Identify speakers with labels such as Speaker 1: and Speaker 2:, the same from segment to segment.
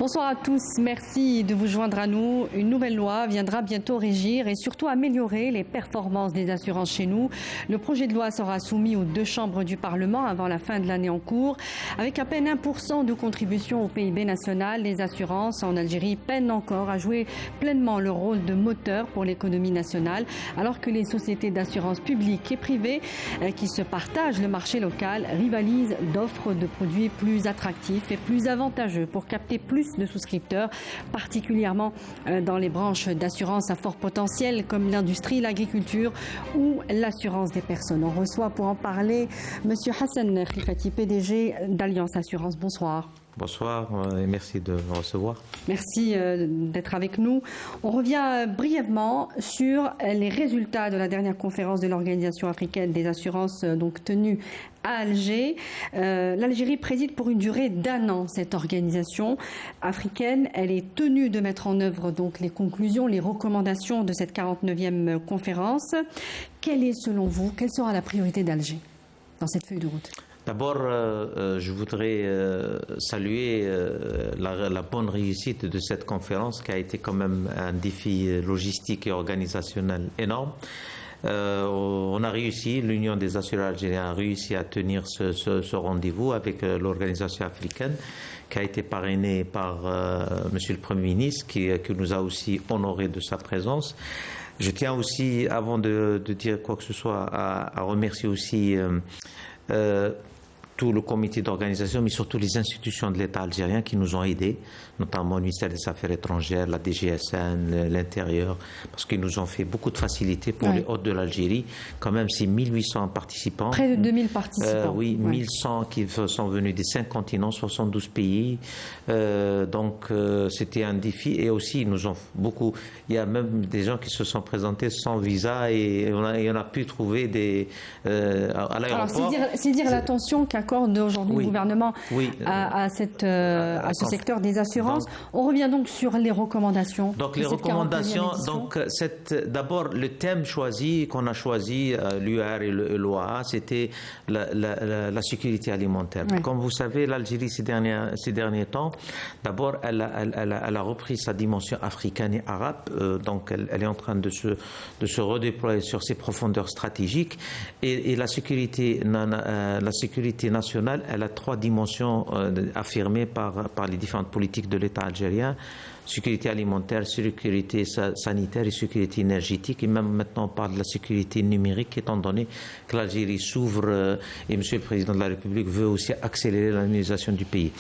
Speaker 1: Bonsoir à tous, merci de vous joindre à nous. Une nouvelle loi viendra bientôt régir et surtout améliorer les performances des assurances chez nous. Le projet de loi sera soumis aux deux chambres du Parlement avant la fin de l'année en cours. Avec à peine 1% de contribution au PIB national, les assurances en Algérie peinent encore à jouer pleinement leur rôle de moteur pour l'économie nationale, alors que les sociétés d'assurance publiques et privées qui se partagent le marché local rivalisent d'offres de produits plus attractifs et plus avantageux pour capter plus de souscripteurs, particulièrement dans les branches d'assurance à fort potentiel comme l'industrie, l'agriculture ou l'assurance des personnes. On reçoit pour en parler M. Hassan Khifati, PDG d'Alliance Assurance. Bonsoir.
Speaker 2: Bonsoir et merci de me recevoir.
Speaker 1: Merci d'être avec nous. On revient brièvement sur les résultats de la dernière conférence de l'Organisation africaine des assurances donc tenue à Alger. L'Algérie préside pour une durée d'1 an cette organisation africaine. Elle est tenue de mettre en œuvre donc les conclusions, les recommandations de cette 49e conférence. Quelle est selon vous, quelle sera la priorité d'Alger dans cette feuille de route ?
Speaker 2: D'abord, je voudrais saluer la bonne réussite de cette conférence qui a été quand même un défi logistique et organisationnel énorme. On a réussi, l'Union des assureurs algériens a réussi à tenir ce rendez-vous avec l'organisation africaine qui a été parrainée par Monsieur le Premier ministre qui nous a aussi honoré de sa présence. Je tiens aussi, avant de dire quoi que ce soit, à remercier aussi tout le comité d'organisation, mais surtout les institutions de l'État algérien qui nous ont aidés, notamment le ministère des Affaires étrangères, la DGSN, l'Intérieur, parce qu'ils nous ont fait beaucoup de facilités pour les hôtes de l'Algérie. Quand même, c'est 1800 participants.
Speaker 1: Près de 2000 participants.
Speaker 2: Oui, 1100 qui sont venus des 5 continents, 72 pays. Donc, c'était un défi. Et aussi, ils nous ont beaucoup... Il y a même des gens qui se sont présentés sans visa et on a pu trouver à l'aéroport.
Speaker 1: Alors, c'est dire l'attention qu'accorde aujourd'hui le gouvernement à ce secteur des assurances. On revient donc sur les recommandations.
Speaker 2: Donc les recommandations, d'abord le thème qu'on a choisi, l'UR et l'OAA, c'était la sécurité alimentaire. Oui. Comme vous savez, l'Algérie ces derniers temps, d'abord elle a repris sa dimension africaine et arabe, donc elle est en train de se redéployer sur ses profondeurs stratégiques et la sécurité nationale, elle a 3 dimensions affirmées par les différentes politiques de l'État algérien: sécurité alimentaire, sécurité sanitaire et sécurité énergétique. Et même maintenant, on parle de la sécurité numérique, étant donné que l'Algérie s'ouvre et M. le Président de la République veut aussi accélérer la numérisation du pays.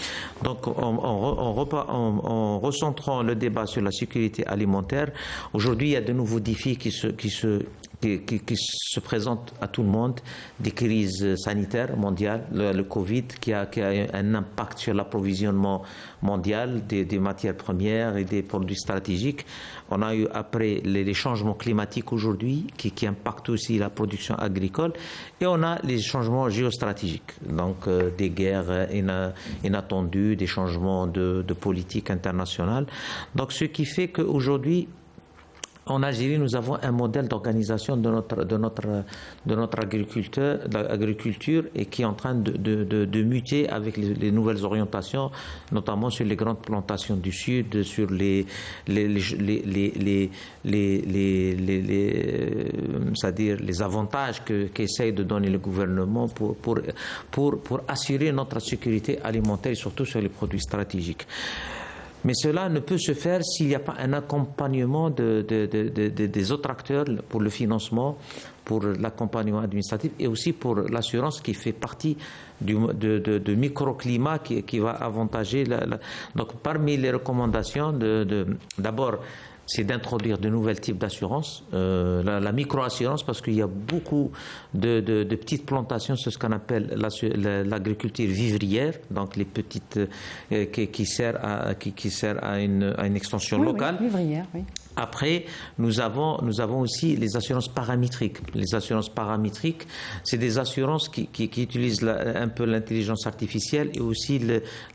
Speaker 2: Donc, en recentrant le débat sur la sécurité alimentaire, aujourd'hui, il y a de nouveaux défis qui se présentent à tout le monde, des crises sanitaires mondiales, le Covid qui a un impact sur l'approvisionnement mondial des matières premières et des produits stratégiques. On a eu après les changements climatiques aujourd'hui qui impactent aussi la production agricole et on a les changements géostratégiques, donc des guerres inattendues, des changements de politique internationale. Donc ce qui fait qu'aujourd'hui, en Algérie, nous avons un modèle d'organisation de notre agriculture et qui est en train de muter avec les nouvelles orientations, notamment sur les grandes plantations du Sud, sur les avantages qu'essaye de donner le gouvernement pour assurer notre sécurité alimentaire et surtout sur les produits stratégiques. Mais cela ne peut se faire s'il n'y a pas un accompagnement des autres acteurs pour le financement, pour l'accompagnement administratif et aussi pour l'assurance qui fait partie de microclimat qui va avantager. Donc parmi les recommandations, d'abord, c'est d'introduire de nouveaux types d'assurance, la micro-assurance, parce qu'il y a beaucoup de petites plantations, c'est ce qu'on appelle l'agriculture vivrière, donc les petites qui sert à une extension locale.
Speaker 1: Vivrière, oui.
Speaker 2: Après, nous avons aussi les assurances paramétriques. Les assurances paramétriques, c'est des assurances qui utilisent un peu l'intelligence artificielle et aussi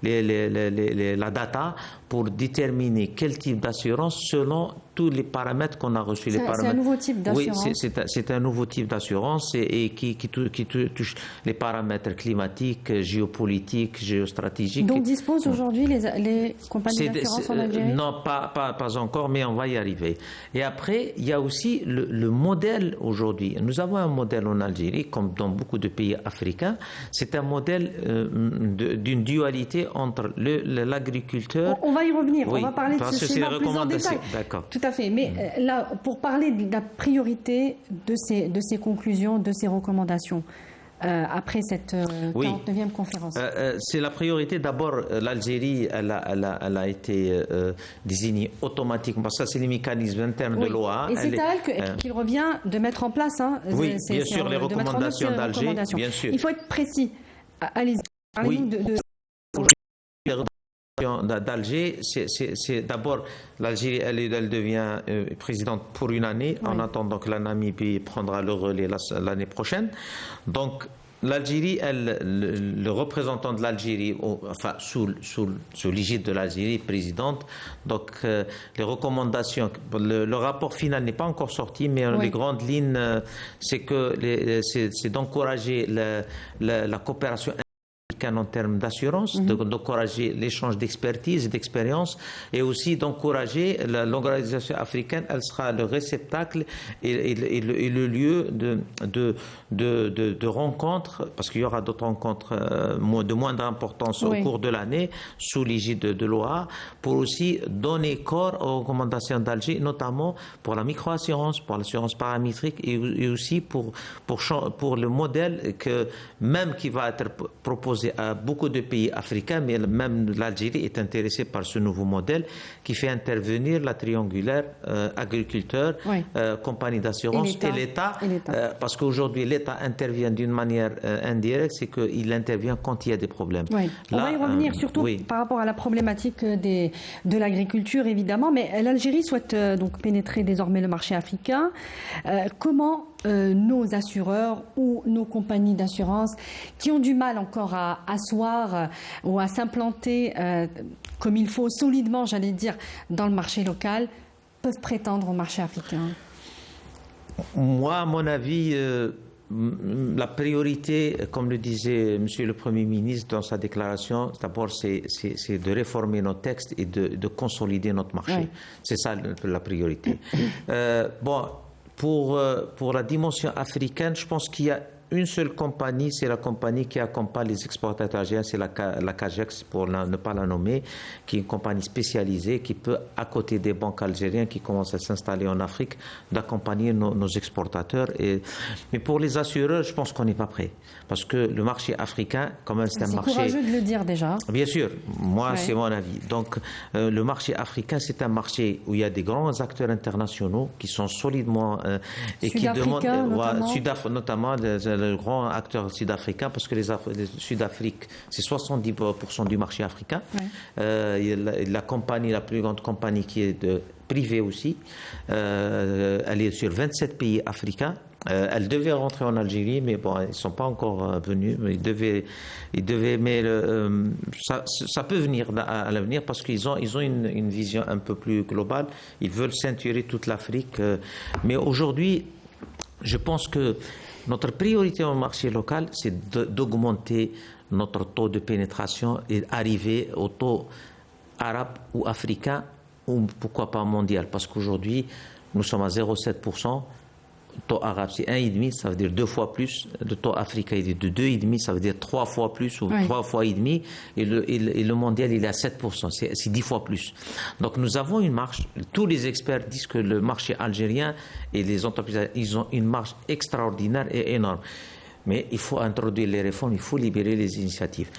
Speaker 2: la data pour déterminer quel type d'assurance selon tous les paramètres qu'on a reçus.
Speaker 1: C'est un nouveau type d'assurance.
Speaker 2: Oui, c'est un nouveau type d'assurance et qui touche les paramètres climatiques, géopolitiques, géostratégiques.
Speaker 1: Donc disposent aujourd'hui les compagnies d'assurance en Algérie?
Speaker 2: Non, pas encore, mais on va y arriver. Et après, il y a aussi le modèle aujourd'hui. Nous avons un modèle en Algérie, comme dans beaucoup de pays africains. C'est un modèle d'une dualité entre l'agriculteur.
Speaker 1: On va y revenir,
Speaker 2: oui,
Speaker 1: on va parler de ce schéma plus en détail.
Speaker 2: D'accord.
Speaker 1: Tout à fait. Mais là, pour parler de la priorité de ces conclusions, de ces recommandations, après cette 49e conférence.
Speaker 2: C'est la priorité. D'abord, l'Algérie, elle a été désignée automatiquement. Ça, c'est les mécanismes internes de l'OA.
Speaker 1: Et c'est à elle qu'il revient de mettre en place.
Speaker 2: Oui, bien sûr, les recommandations d'Alger. Bien sûr.
Speaker 1: Il faut être précis. Allez-y, parlez-nous de
Speaker 2: d'Alger, c'est d'abord l'Algérie, elle devient présidente pour une année, en attendant que la Namibie prendra le relais l'année prochaine. Donc l'Algérie, le représentant de l'Algérie, enfin sous l'égide de l'Algérie, présidente. Donc les recommandations, le rapport final n'est pas encore sorti, mais les grandes lignes, c'est d'encourager la coopération en termes d'assurance, d'encourager l'échange d'expertise et d'expérience, et aussi d'encourager l'organisation africaine. Elle sera le réceptacle et le lieu de rencontres, parce qu'il y aura d'autres rencontres de moindre importance au cours de l'année, sous l'égide de l'OA, pour aussi donner corps aux recommandations d'Alger, notamment pour la microassurance, pour l'assurance paramétrique, et aussi pour le modèle qui va être proposé à beaucoup de pays africains, mais même l'Algérie est intéressée par ce nouveau modèle qui fait intervenir la triangulaire agriculteur, compagnie d'assurance et l'État, parce qu'aujourd'hui l'État intervient d'une manière indirecte, c'est qu'il intervient quand il y a des problèmes.
Speaker 1: Oui. On va y revenir surtout par rapport à la problématique de l'agriculture, évidemment, mais l'Algérie souhaite donc pénétrer désormais le marché africain. Comment nos assureurs ou nos compagnies d'assurance qui ont du mal encore à asseoir ou à s'implanter comme il faut, solidement, j'allais dire, dans le marché local, peuvent prétendre au marché africain?
Speaker 2: Moi, à mon avis, la priorité, comme le disait Monsieur le Premier ministre dans sa déclaration, d'abord c'est de réformer nos textes et de consolider notre marché. Oui. C'est ça la priorité. Pour la dimension africaine, je pense qu'il y a une seule compagnie, c'est la compagnie qui accompagne les exportateurs algériens, c'est la CAGEX, pour ne pas la nommer, qui est une compagnie spécialisée qui peut, à côté des banques algériennes qui commencent à s'installer en Afrique, d'accompagner nos exportateurs. Mais pour les assureurs, je pense qu'on n'est pas prêt. Parce que le marché africain, quand même, c'est un marché...
Speaker 1: C'est courageux de le dire déjà.
Speaker 2: Bien sûr, moi, c'est mon avis. Donc, le marché africain, c'est un marché où il y a des grands acteurs internationaux qui sont solidement... et qui demandent... notamment le grand acteur sud-africain, parce que les Sud-Afrique, c'est 70% du marché africain. La plus grande compagnie qui est privée aussi, elle est sur 27 pays africains. Elle devait rentrer en Algérie, mais bon, ils ne sont pas encore venus. Ils devaient, mais ça peut venir à l'avenir parce qu'ils ont une vision un peu plus globale. Ils veulent ceinturer toute l'Afrique. Mais aujourd'hui, je pense que notre priorité au marché local, c'est d'augmenter notre taux de pénétration et arriver au taux arabe ou africain, ou pourquoi pas mondial. Parce qu'aujourd'hui, nous sommes à 0,7%. Le taux arabe, c'est 1,5, ça veut dire 2 fois plus. Le taux africain, il est de 2,5, ça veut dire 3 fois plus ou 3 fois et demi. Et le mondial, il est à 7%, c'est 10 fois plus. Donc nous avons une marge. Tous les experts disent que le marché algérien et les entreprises, ils ont une marge extraordinaire et énorme. Mais il faut introduire les réformes, il faut libérer les initiatives.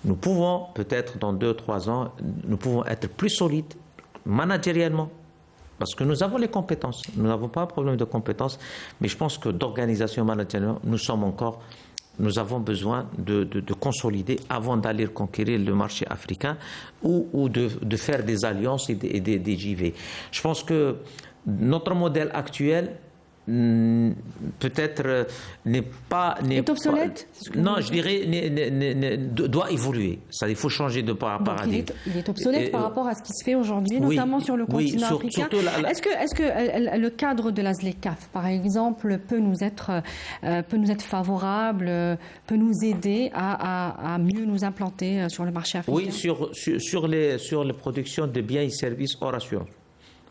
Speaker 2: Nous pouvons, peut-être dans 2-3 ans, nous pouvons être plus solides managériellement. Parce que nous avons les compétences, nous n'avons pas un problème de compétences, mais je pense que d'organisation managériale, nous avons besoin de consolider avant d'aller conquérir le marché africain ou de faire des alliances et des JV. Je pense que notre modèle actuel, peut-être n'est pas...
Speaker 1: Est obsolète
Speaker 2: Non, je dirais doit évoluer. Il faut changer de paradigme.
Speaker 1: Il est obsolète par rapport à ce qui se fait aujourd'hui, notamment sur le continent africain. Est-ce que le cadre de la ZLECAf, par exemple, peut nous être favorable, peut nous aider à mieux nous implanter sur le marché africain?
Speaker 2: Oui, sur les productions de biens et services hors assurance.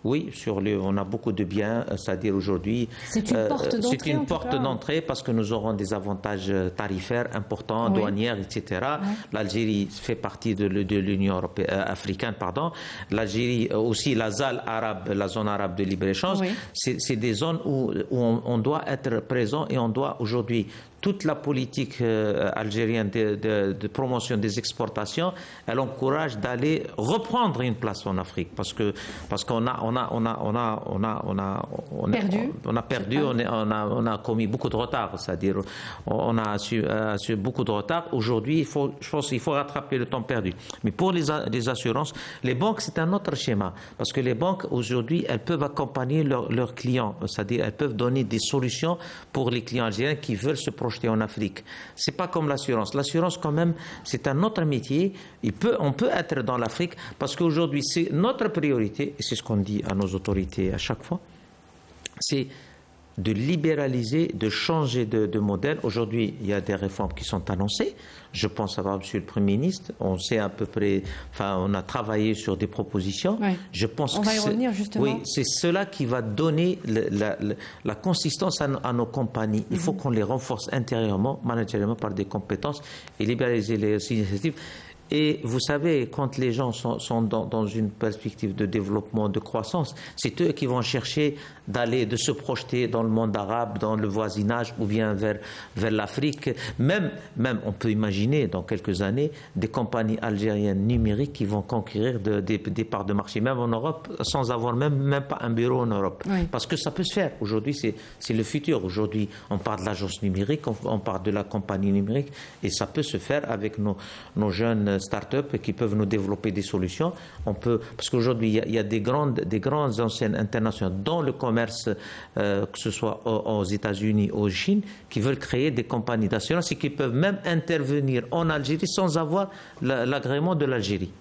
Speaker 2: Oui, on a beaucoup de biens, c'est-à-dire aujourd'hui...
Speaker 1: C'est une porte d'entrée.
Speaker 2: C'est une porte d'entrée parce que nous aurons des avantages tarifaires importants, douanières, etc. Ouais. L'Algérie fait partie de l'Union africaine, pardon. L'Algérie, aussi la ZAL arabe, la zone arabe de libre-échange, c'est des zones où on doit être présent et on doit aujourd'hui... Toute la politique algérienne de promotion des exportations, elle encourage d'aller reprendre une place en Afrique parce qu'on a perdu, on a commis beaucoup de retard, c'est-à-dire on a assuré beaucoup de retard. Aujourd'hui, je pense qu'il faut rattraper le temps perdu. Mais pour les assurances, les banques, c'est un autre schéma parce que les banques aujourd'hui, elles peuvent accompagner leurs clients, c'est-à-dire elles peuvent donner des solutions pour les clients algériens qui veulent se projeter en Afrique. C'est pas comme l'assurance. L'assurance, quand même, c'est un autre métier. On peut être dans l'Afrique parce qu'aujourd'hui, c'est notre priorité, et c'est ce qu'on dit à nos autorités à chaque fois, c'est de libéraliser, de changer de modèle. Aujourd'hui, il y a des réformes qui sont annoncées. Je pense à Monsieur le Premier ministre. On sait à peu près, on a travaillé sur des propositions.
Speaker 1: Ouais.
Speaker 2: Je pense
Speaker 1: on va y revenir justement.
Speaker 2: Oui, c'est cela qui va donner la consistance à nos compagnies. Il faut qu'on les renforce intérieurement, managérialement par des compétences et libéraliser les initiatives. Et vous savez, quand les gens sont dans une perspective de développement, de croissance, c'est eux qui vont chercher de se projeter dans le monde arabe, dans le voisinage ou bien vers l'Afrique. Même, on peut imaginer dans quelques années des compagnies algériennes numériques qui vont conquérir des parts de marché, même en Europe, sans avoir même pas un bureau en Europe.
Speaker 1: Oui.
Speaker 2: Parce que ça peut se faire. Aujourd'hui, c'est le futur. Aujourd'hui, on parle de l'agence numérique, on parle de la compagnie numérique, et ça peut se faire avec nos jeunes start-up qui peuvent nous développer des solutions. Parce qu'aujourd'hui, il y a des grandes enseignes internationales dans le commerce, que ce soit aux États-Unis ou en Chine, qui veulent créer des compagnies d'assurance et qui peuvent même intervenir en Algérie sans avoir l'agrément de l'Algérie.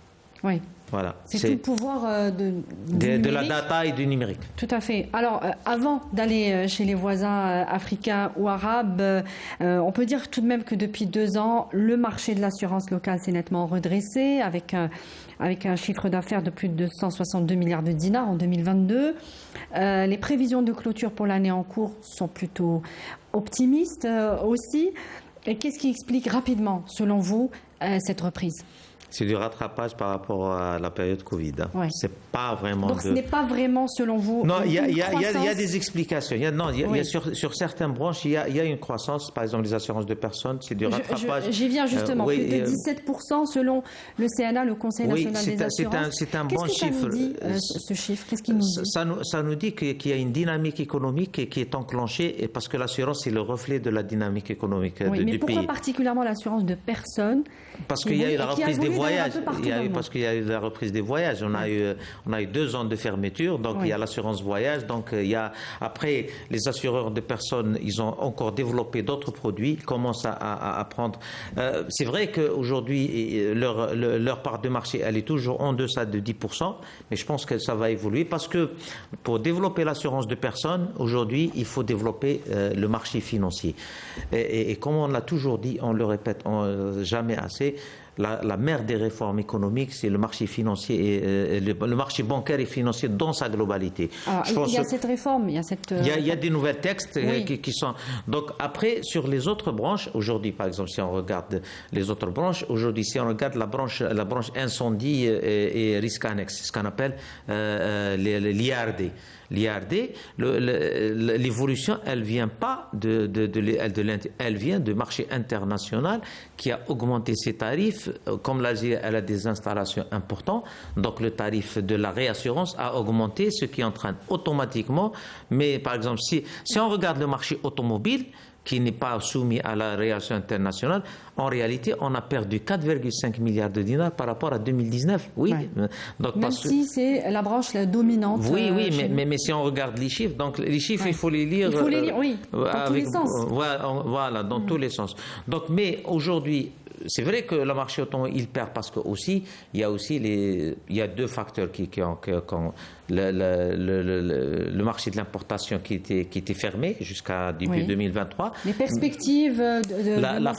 Speaker 1: Oui.
Speaker 2: Voilà.
Speaker 1: C'est tout le pouvoir de
Speaker 2: la data et du numérique.
Speaker 1: Tout à fait. Alors, avant d'aller chez les voisins africains ou arabes, on peut dire tout de même que depuis 2 ans, le marché de l'assurance locale s'est nettement redressé avec un chiffre d'affaires de plus de 162 milliards de dinars en 2022. Les prévisions de clôture pour l'année en cours sont plutôt optimistes aussi. Et qu'est-ce qui explique rapidement, selon vous, cette reprise ?
Speaker 2: C'est du rattrapage par rapport à la période Covid.
Speaker 1: Ouais.
Speaker 2: C'est pas vraiment.
Speaker 1: Donc ce n'est pas vraiment, selon vous,
Speaker 2: non, il y
Speaker 1: croissance.
Speaker 2: a des explications. Il y a sur certaines branches, il y a une croissance. Par exemple, les assurances de personnes, c'est du rattrapage.
Speaker 1: J'y viens justement. Plus de 17% selon le CNA, le Conseil national des assurances.
Speaker 2: C'est un bon chiffre.
Speaker 1: Qu'est-ce que ça nous dit, ce chiffre? Qu'est-ce qu'il nous dit?
Speaker 2: Ça nous dit qu'il y a une dynamique économique qui est enclenchée, et parce que l'assurance, c'est le reflet de la dynamique économique du pays.
Speaker 1: Mais pourquoi particulièrement l'assurance de personnes?
Speaker 2: Parce qu'il y a eu la reprise des voyages. Parce qu'il y a eu la reprise des voyages. On a eu 2 ans de fermeture, donc il y a l'assurance voyage. Donc après, les assureurs de personnes, ils ont encore développé d'autres produits, ils commencent à prendre. C'est vrai qu'aujourd'hui, leur part de marché, elle est toujours en deçà de 10%, mais je pense que ça va évoluer parce que pour développer l'assurance de personnes, aujourd'hui, il faut développer le marché financier. Et comme on l'a toujours dit, on le répète jamais assez, la mère des réformes économiques, c'est le marché financier et le marché bancaire et financier dans sa globalité.
Speaker 1: Alors, il y a cette réforme, il y a
Speaker 2: des nouveaux textes qui sont. Donc après, sur les autres branches, aujourd'hui par exemple, si on regarde les autres branches, aujourd'hui si on regarde la branche incendie et risque annexe, ce qu'on appelle l'IRD. L'IRD, l'évolution, elle vient pas elle vient du marché international qui a augmenté ses tarifs. Comme l'Algérie, elle a des installations importantes, donc le tarif de la réassurance a augmenté, ce qui entraîne automatiquement. Mais par exemple, si on regarde le marché automobile, qui n'est pas soumis à la relation internationale, en réalité, on a perdu 4,5 milliards de dinars par rapport à 2019. Oui.
Speaker 1: Ouais. Donc, même si c'est la branche dominante.
Speaker 2: Oui, mais si on regarde les chiffres, donc les chiffres, il faut les lire.
Speaker 1: Il faut les lire, oui, dans tous les sens.
Speaker 2: Voilà, dans tous les sens. Donc, mais aujourd'hui, c'est vrai que le marché automobile, il perd parce que aussi, il y a deux facteurs qui ont le marché de l'importation qui était fermé jusqu'à début 2023.
Speaker 1: Les perspectives de
Speaker 2: la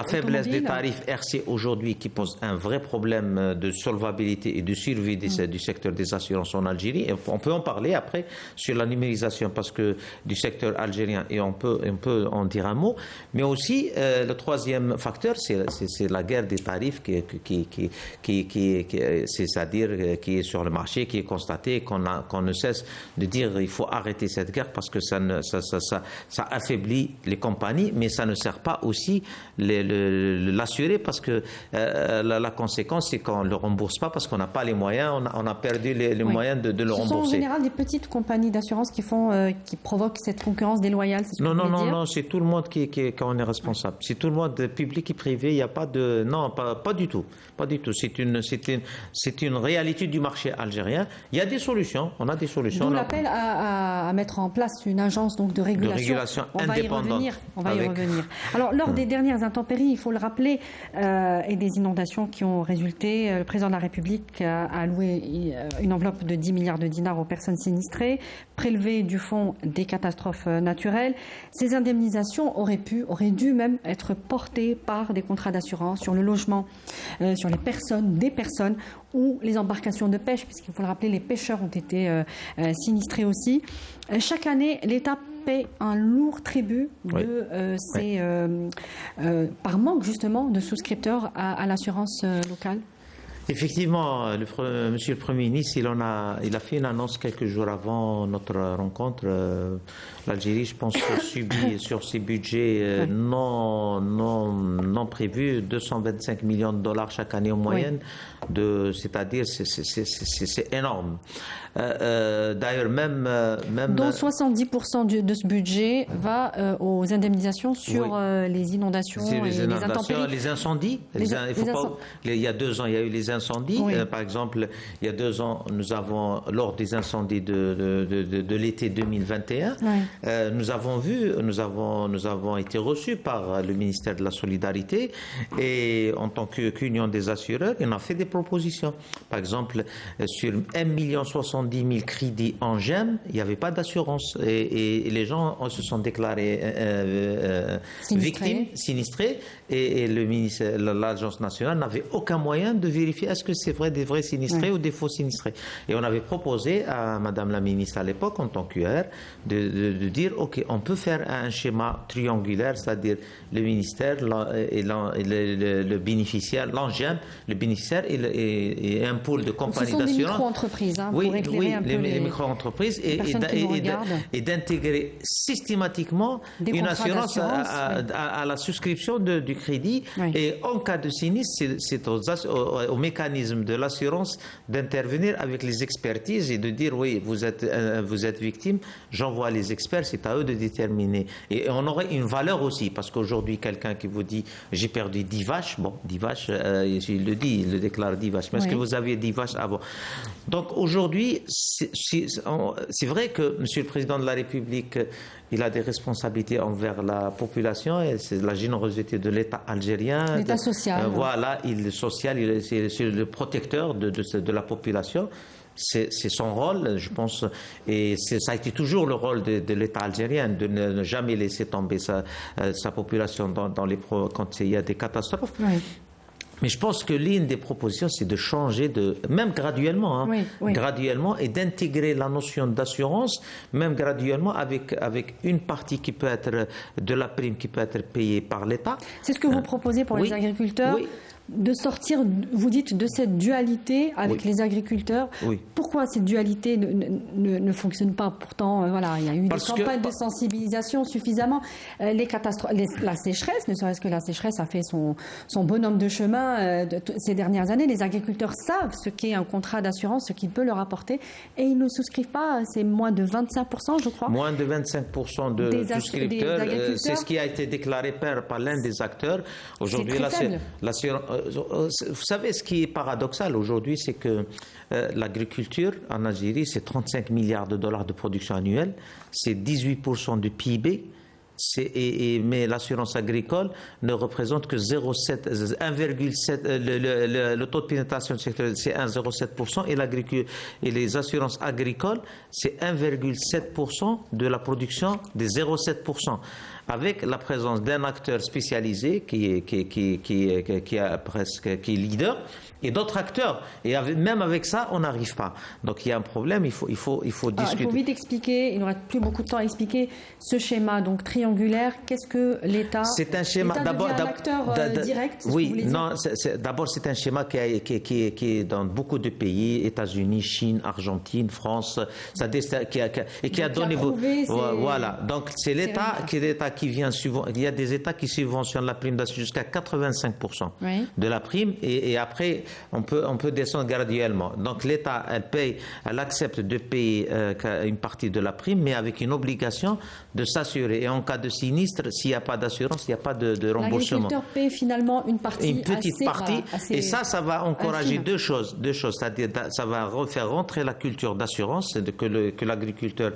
Speaker 2: faiblesse des tarifs RC aujourd'hui qui pose un vrai problème de solvabilité et de survie du secteur des assurances en Algérie. Et on peut en parler après sur la numérisation parce que du secteur algérien et on peut en dire un mot. Mais aussi le troisième facteur, c'est la guerre des tarifs c'est-à-dire qui est sur le marché, qui est constaté, qu'on ne cesse de dire il faut arrêter cette guerre parce que ça affaiblit les compagnies, mais ça ne sert pas aussi l'assurer parce que la conséquence c'est qu'on ne le rembourse pas parce qu'on n'a pas les moyens, on a perdu les moyens de le rembourser.
Speaker 1: Ce sont en général des petites compagnies d'assurance qui provoquent cette concurrence déloyale.
Speaker 2: Non, c'est tout le monde qui en est responsable. C'est tout le monde, public et privé. Il n'y a pas de pas du tout, pas du tout. C'est une réalité du marché algérien. Il y a des solutions. On a des solutions.
Speaker 1: D'où l'appel à mettre en place une agence donc de régulation
Speaker 2: indépendante.
Speaker 1: On va y revenir. Alors lors des dernières intempéries, il faut le rappeler, et des inondations qui ont résulté, le président de la République a alloué une enveloppe de 10 milliards de dinars aux personnes sinistrées, prélevées du fonds des catastrophes naturelles. Ces indemnisations auraient dû même être portées par des contrats d'assurance sur le logement, sur des personnes ou les embarcations de pêche, puisqu'il faut le rappeler, les pêcheurs ont été sinistrés aussi. Chaque année, l'État paie un lourd tribut par manque justement de souscripteurs à l'assurance locale.
Speaker 2: Effectivement, Monsieur le Premier ministre, il a fait une annonce quelques jours avant notre rencontre. L'Algérie, je pense, subit sur ses budgets non prévus 225 millions de dollars chaque année en moyenne. C'est-à-dire, c'est énorme. D'ailleurs, même
Speaker 1: dont 70% de ce budget va aux indemnisations sur les inondations et les intempéries.
Speaker 2: Les incendies. Il y a 2 ans, il y a eu les incendies. Par exemple, il y a 2 ans, lors des incendies de l'été 2021, nous avons été reçus par le ministère de la Solidarité et en tant qu'union des assureurs, on a fait des propositions. Par exemple, sur 1,70 million crédits en GEM, il n'y avait pas d'assurance et les gens se sont déclarés victimes, sinistrés et l'Agence nationale n'avait aucun moyen de vérifier est-ce que c'est des vrais sinistrés ou des faux sinistrés. Et on avait proposé à Madame la ministre à l'époque, en tant qu'UR, de dire ok, on peut faire un schéma triangulaire, c'est-à-dire le ministère et le bénéficiaire, l'ANGEM, le bénéficiaire et un pôle de compagnies d'assurance.
Speaker 1: Ce sont des micro-entreprises, pour éclairer un peu
Speaker 2: les micro-entreprises et d'intégrer systématiquement une assurance à la souscription du crédit. Et en cas de sinistre, c'est au mécanisme de l'assurance d'intervenir avec les expertises et de dire oui, vous êtes victime, j'envoie les experts, c'est à eux de déterminer. Et on aurait une valeur aussi, parce qu'aujourd'hui, quelqu'un qui vous dit j'ai perdu 10 vaches, 10 vaches, il le déclare 10 vaches, mais est-ce que vous aviez 10 vaches avant? Donc aujourd'hui, c'est vrai que M. le Président de la République, il a des responsabilités envers la population et c'est la générosité de l'État algérien.
Speaker 1: L'État social.
Speaker 2: Il est social, c'est le protecteur de la population. C'est son rôle, je pense, et ça a été toujours le rôle de l'État algérien de ne jamais laisser tomber sa population quand il y a des catastrophes. Mais je pense que l'une des propositions, c'est de changer, même graduellement, graduellement, et d'intégrer la notion d'assurance, même graduellement, avec une partie qui peut être de la prime qui peut être payée par l'État.
Speaker 1: C'est ce que vous proposez pour les agriculteurs. de sortir, vous dites, de cette dualité avec les agriculteurs. Pourquoi cette dualité ne fonctionne pas? Pourtant, voilà, il y a eu des campagnes de sensibilisation suffisamment. Les catastrophes, la sécheresse, ne serait-ce que la sécheresse a fait son bonhomme de chemin ces dernières années. Les agriculteurs savent ce qu'est un contrat d'assurance, ce qu'il peut leur apporter, et ils ne souscrivent pas. C'est moins de 25%, je crois.
Speaker 2: Moins de 25% de souscripteurs. C'est ce qui a été déclaré par l'un des acteurs. Aujourd'hui, vous savez, ce qui est paradoxal aujourd'hui, c'est que l'agriculture en Algérie, c'est 35 milliards de dollars de production annuelle, c'est 18% du PIB. Mais l'assurance agricole ne représente que 1,7. Le taux de pénétration du secteur, c'est 1,07%, et les assurances agricoles, c'est 1,7% de la production des 0,7%. Avec la présence d'un acteur spécialisé qui est leader, et d'autres acteurs. Et même avec ça, on n'arrive pas. Donc il y a un problème, il faut discuter.
Speaker 1: Il faut vite expliquer, il n'aura plus beaucoup de temps à expliquer ce schéma donc triangulaire. Qu'est-ce que l'État...
Speaker 2: C'est un schéma...
Speaker 1: D'abord, l'acteur direct,
Speaker 2: oui, non, d'abord c'est un schéma qui est dans beaucoup de pays, États-Unis, Chine, Argentine, France, qui a donné... Voilà, donc c'est l'État qui vient souvent... Il y a des États qui subventionnent la prime d'assurance jusqu'à 85% de la prime, et après... On peut descendre graduellement. Donc l'État, elle accepte de payer une partie de la prime, mais avec une obligation de s'assurer. Et en cas de sinistre, s'il n'y a pas d'assurance, il n'y a pas de remboursement.
Speaker 1: L'agriculteur paye finalement une petite partie.
Speaker 2: Et ça va encourager deux choses. C'est-à-dire, ça va faire rentrer la culture d'assurance, que l'agriculteur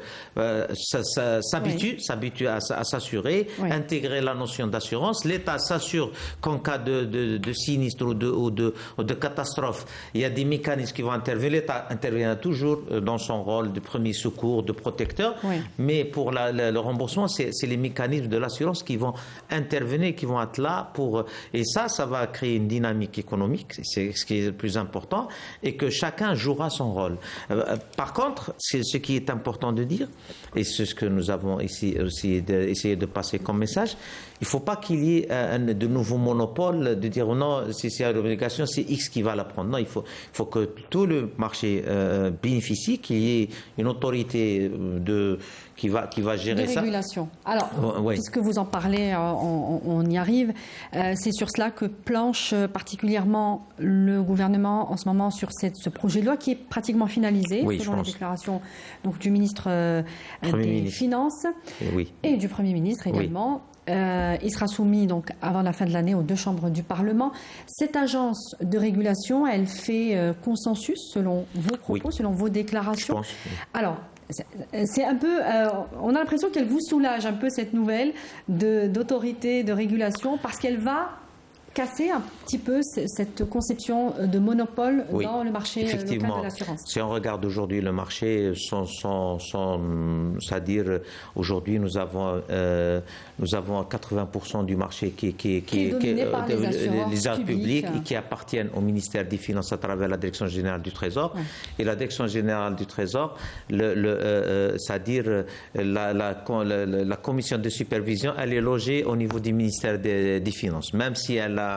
Speaker 2: s'habitue à s'assurer, intégrer la notion d'assurance. L'État s'assure qu'en cas de sinistre ou de catastrophe, il y a des mécanismes qui vont intervenir. L'État intervient toujours dans son rôle de premier secours, de protecteur, mais pour le remboursement, c'est les mécanismes de l'assurance qui vont intervenir, qui vont être là pour... Et ça va créer une dynamique économique, c'est ce qui est le plus important, et que chacun jouera son rôle. Par contre, ce qui est important de dire, et c'est ce que nous avons ici aussi essayé de passer comme message, il ne faut pas qu'il y ait de nouveaux monopoles, de dire non, si c'est l'obligation, c'est X qui va la prendre. Non, il faut que tout le marché bénéficie, qu'il y ait une autorité qui va gérer ça.
Speaker 1: De régulation. Alors, puisque vous en parlez, on y arrive. C'est sur cela que planche particulièrement le gouvernement en ce moment sur ce projet de loi qui est pratiquement finalisé, selon la déclaration donc, du ministre des Finances et du Premier ministre également. Il sera soumis donc avant la fin de l'année aux deux chambres du Parlement. Cette agence de régulation, elle fait consensus selon vos propos, selon vos déclarations. Alors, c'est un peu, on a l'impression qu'elle vous soulage un peu cette nouvelle d'autorité de régulation parce qu'elle va casser un petit peu cette conception de monopole dans le marché local de l'assurance.
Speaker 2: Si on regarde aujourd'hui le marché, c'est-à-dire aujourd'hui nous avons 80% du marché qui est
Speaker 1: dominé par les assureurs
Speaker 2: publics et qui appartiennent au ministère des Finances à travers la Direction générale du Trésor. Et la Direction générale du Trésor, c'est-à-dire la commission de supervision, elle est logée au niveau du ministère des Finances, même si elle a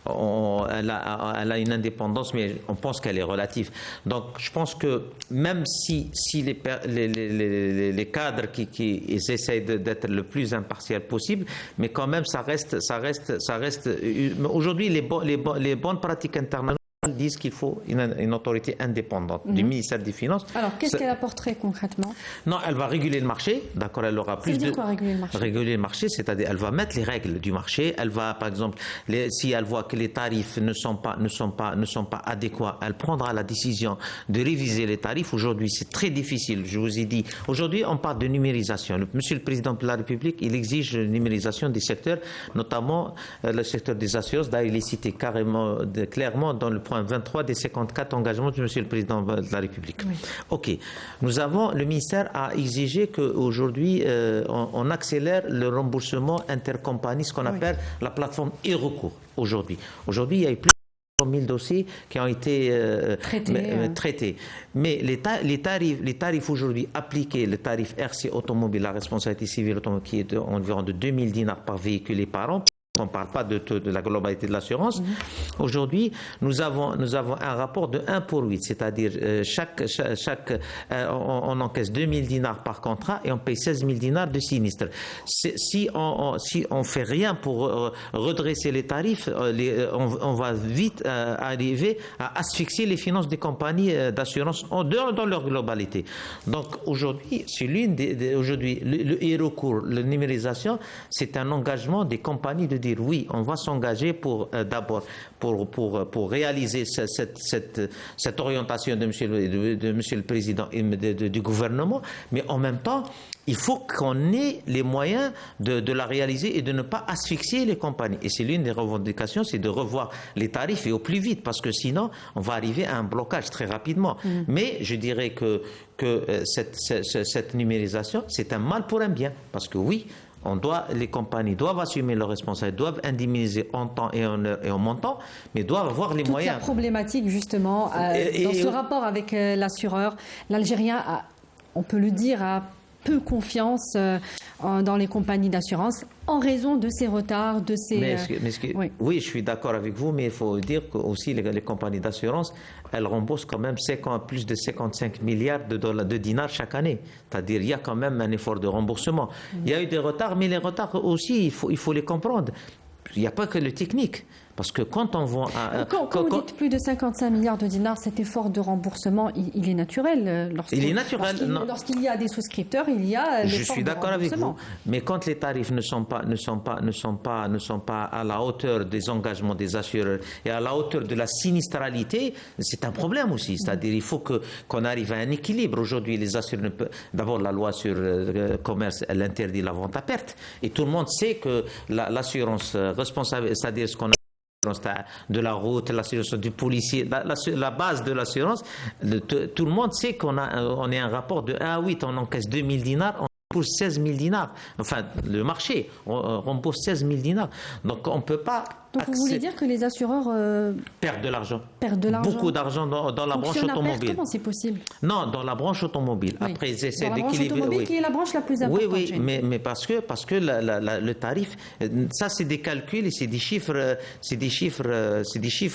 Speaker 2: une indépendance, mais on pense qu'elle est relative. Donc, je pense que même si les cadres qui essayent d'être le plus impartial possible, mais quand même, ça reste. Aujourd'hui, les bonnes pratiques internationales disent qu'il faut une autorité indépendante du ministère des Finances.
Speaker 1: Alors, qu'est-ce qu'elle apporterait concrètement?
Speaker 2: Non, elle va réguler le marché, d'accord, elle aura plus
Speaker 1: de... quoi réguler le marché?
Speaker 2: Réguler le marché, c'est-à-dire elle va mettre les règles du marché, elle va, par exemple, si elle voit que les tarifs ne sont pas adéquats, elle prendra la décision de réviser les tarifs. Aujourd'hui, c'est très difficile, je vous ai dit. Aujourd'hui, on parle de numérisation. Monsieur le Président de la République, il exige une numérisation des secteurs, notamment le secteur des assurances. D'ailleurs, il est cité clairement dans le point 23 des 54 engagements de Monsieur le Président de la République. OK. Le ministère a exigé qu'aujourd'hui, on accélère le remboursement intercompagnie, ce qu'on appelle la plateforme e-recours aujourd'hui. Aujourd'hui, il y a eu plus de 1000 dossiers qui ont été traités. Mais les tarifs aujourd'hui appliqués, le tarif RC automobile, la responsabilité civile automobile, qui est environ de 2000 dinars par véhicule et par an, On ne parle pas de la globalité de l'assurance. Aujourd'hui, nous avons un rapport de 1 pour 8, c'est-à-dire on encaisse 2 000 dinars par contrat et on paye 16 000 dinars de sinistre. Si on fait rien pour redresser les tarifs, on va vite arriver à asphyxier les finances des compagnies d'assurance dans leur globalité. Donc aujourd'hui, le recours, la numérisation, c'est un engagement des compagnies de dire oui, on va s'engager pour d'abord pour réaliser cette orientation de monsieur le Président et du gouvernement, mais en même temps, il faut qu'on ait les moyens de la réaliser et de ne pas asphyxier les compagnies. Et c'est l'une des revendications, c'est de revoir les tarifs et au plus vite, parce que sinon, on va arriver à un blocage très rapidement. Mais je dirais que cette numérisation, c'est un mal pour un bien, parce que oui, les compagnies doivent assumer leurs responsabilités, doivent indemniser en temps et en heure et en montant, mais doivent avoir les moyens.
Speaker 1: La problématique, justement, dans ce rapport avec l'assureur, l'Algérien, on peut le dire, a peu confiance dans les compagnies d'assurance en raison de ces retards, de ces...
Speaker 2: Oui, je suis d'accord avec vous, mais il faut dire que aussi les compagnies d'assurance, elles remboursent quand même plus de 55 milliards de dinars chaque année. C'est-à-dire il y a quand même un effort de remboursement. Il y a eu des retards, mais les retards aussi, il faut les comprendre. Il n'y a pas que le technique. Parce que quand on voit...
Speaker 1: Quand vous dites plus de 55 milliards de dinars, cet effort de remboursement, il est naturel.
Speaker 2: Il est naturel.
Speaker 1: Lorsqu'il y a des souscripteurs, il y a l'effort de remboursement. Je suis d'accord avec vous.
Speaker 2: Mais quand les tarifs ne sont pas à la hauteur des engagements des assureurs et à la hauteur de la sinistralité, c'est un problème aussi. C'est-à-dire qu'il faut qu'on arrive à un équilibre. Aujourd'hui, les assureurs... D'abord, la loi sur le commerce, elle interdit la vente à perte. Et tout le monde sait que l'assurance responsable, c'est-à-dire ce qu'on a de la route, l'assurance du policier, la base de l'assurance, tout le monde sait qu'on est un rapport de 1 à 8, on encaisse 2 000 dinars, on rembourse 16 000 dinars. Enfin, le marché, on rembourse 16 000 dinars. Donc, on ne peut pas...
Speaker 1: Donc, vous voulez dire que les assureurs...
Speaker 2: perdent de l'argent.
Speaker 1: Beaucoup
Speaker 2: d'argent dans la branche automobile.
Speaker 1: Comment c'est possible?
Speaker 2: Non, dans la branche automobile.
Speaker 1: Oui.
Speaker 2: Après, ils essaient
Speaker 1: d'équilibrer. Dans la branche automobile qui est la branche la plus importante.
Speaker 2: Oui, mais parce que le tarif, ça c'est des calculs et c'est des chiffres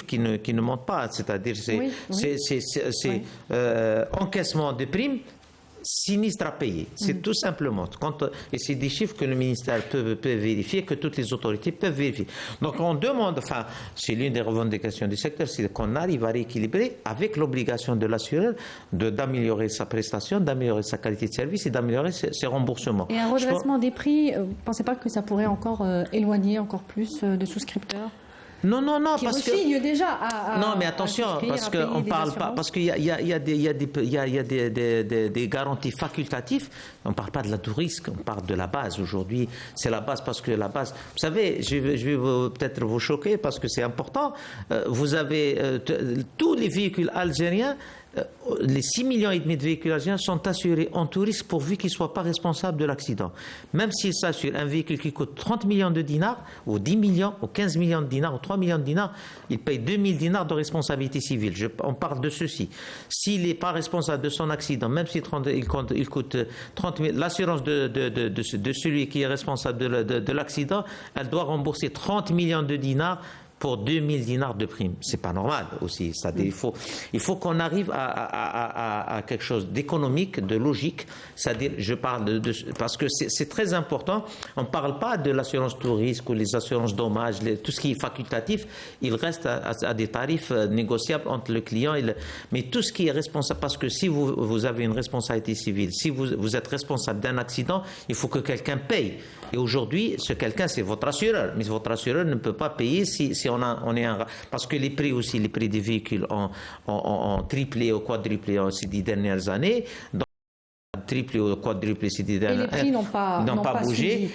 Speaker 2: qui ne montent pas. C'est-à-dire c'est encaissement de primes, sinistre à payer. C'est tout simplement. Et c'est des chiffres que le ministère peut vérifier, que toutes les autorités peuvent vérifier. Donc on demande, c'est l'une des revendications du secteur, c'est qu'on arrive à rééquilibrer avec l'obligation de l'assureur d'améliorer sa prestation, d'améliorer sa qualité de service et d'améliorer ses remboursements.
Speaker 1: Et un redressement des prix, vous ne pensez pas que ça pourrait encore éloigner encore plus de souscripteurs?
Speaker 2: Non,
Speaker 1: parce que déjà
Speaker 2: non, mais attention, parce qu'on parle pas, parce qu'il y a des garanties facultatives. On ne parle pas de la tout risque, on parle de la base. Aujourd'hui, c'est la base parce que la base. Vous savez, je vais peut-être vous choquer parce que c'est important. Vous avez tous les véhicules algériens. Les 6,5 millions de véhicules algériens sont assurés en tout risque pourvu qu'ils ne soient pas responsables de l'accident. Même s'ils s'assurent un véhicule qui coûte 30 millions de dinars, ou 10 millions, ou 15 millions de dinars, ou 3 millions de dinars, il paye 2 000 dinars de responsabilité civile. On parle de ceci. S'il n'est pas responsable de son accident, même s'il coûte 30 000, l'assurance de celui qui est responsable de l'accident, elle doit rembourser 30 millions de dinars pour 2 000 dinars de prime. C'est pas normal aussi. C'est-à-dire, il faut qu'on arrive à quelque chose d'économique, de logique. C'est-à-dire, je parle parce que c'est très important. On ne parle pas de l'assurance tout risque ou les assurances dommages, tout ce qui est facultatif. Il reste à des tarifs négociables entre le client et mais tout ce qui est responsable, parce que si vous avez une responsabilité civile, si vous êtes responsable d'un accident, il faut que quelqu'un paye. Et aujourd'hui, ce quelqu'un, c'est votre assureur. Mais votre assureur ne peut pas payer si on est parce que les prix des véhicules ont triplé ou quadruplé ces 10 dernières années. Donc, triplé ou quadruplé ces 10 dernières années.
Speaker 1: Et les prix n'ont pas bougé.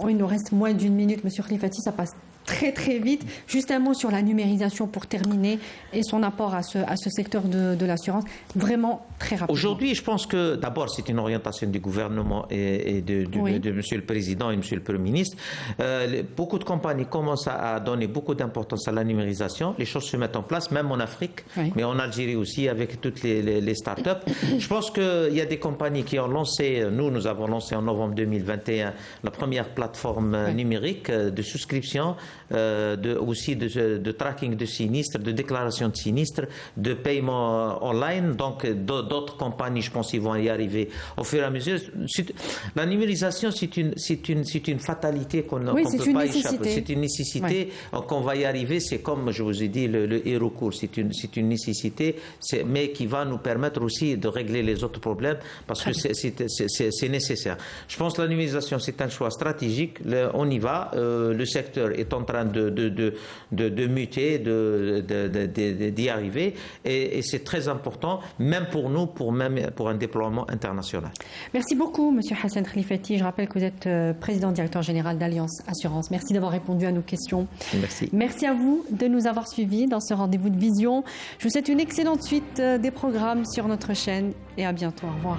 Speaker 1: Il nous reste moins d'1 minute, Monsieur Khlifati, ça passe très très vite. Juste un mot sur la numérisation pour terminer et son apport à ce secteur de l'assurance, vraiment très rapidement.
Speaker 2: Aujourd'hui, je pense que d'abord c'est une orientation du gouvernement et de Monsieur le Président et Monsieur le Premier ministre. Beaucoup de compagnies commencent à donner beaucoup d'importance à la numérisation. Les choses se mettent en place, même en Afrique, mais en Algérie aussi, avec toutes les start-up. Je pense qu'il y a des compagnies qui ont lancé, nous avons lancé en novembre 2021 la première plateforme numérique de souscription, aussi de tracking de sinistres, de déclaration de sinistres, de paiement online. Donc d'autres compagnies, je pense, ils vont y arriver au fur et à mesure. La numérisation, c'est une fatalité qu'on ne peut pas échapper. C'est une nécessité qu'on va y arriver. C'est comme je vous ai dit, le HeroCours, c'est une nécessité, mais qui va nous permettre aussi de régler les autres problèmes parce que c'est nécessaire. Je pense que la numérisation, c'est un choix stratégique. On y va. Le secteur est en train de muter, d'y arriver, et c'est très important, même pour nous, pour un déploiement international.
Speaker 1: Merci beaucoup, Monsieur Hassan Khalifati. Je rappelle que vous êtes président directeur général d'Alliance Assurance. Merci d'avoir répondu à nos questions.
Speaker 2: Merci.
Speaker 1: Merci à vous de nous avoir suivis dans ce rendez-vous de vision. Je vous souhaite une excellente suite des programmes sur notre chaîne et à bientôt. Au revoir.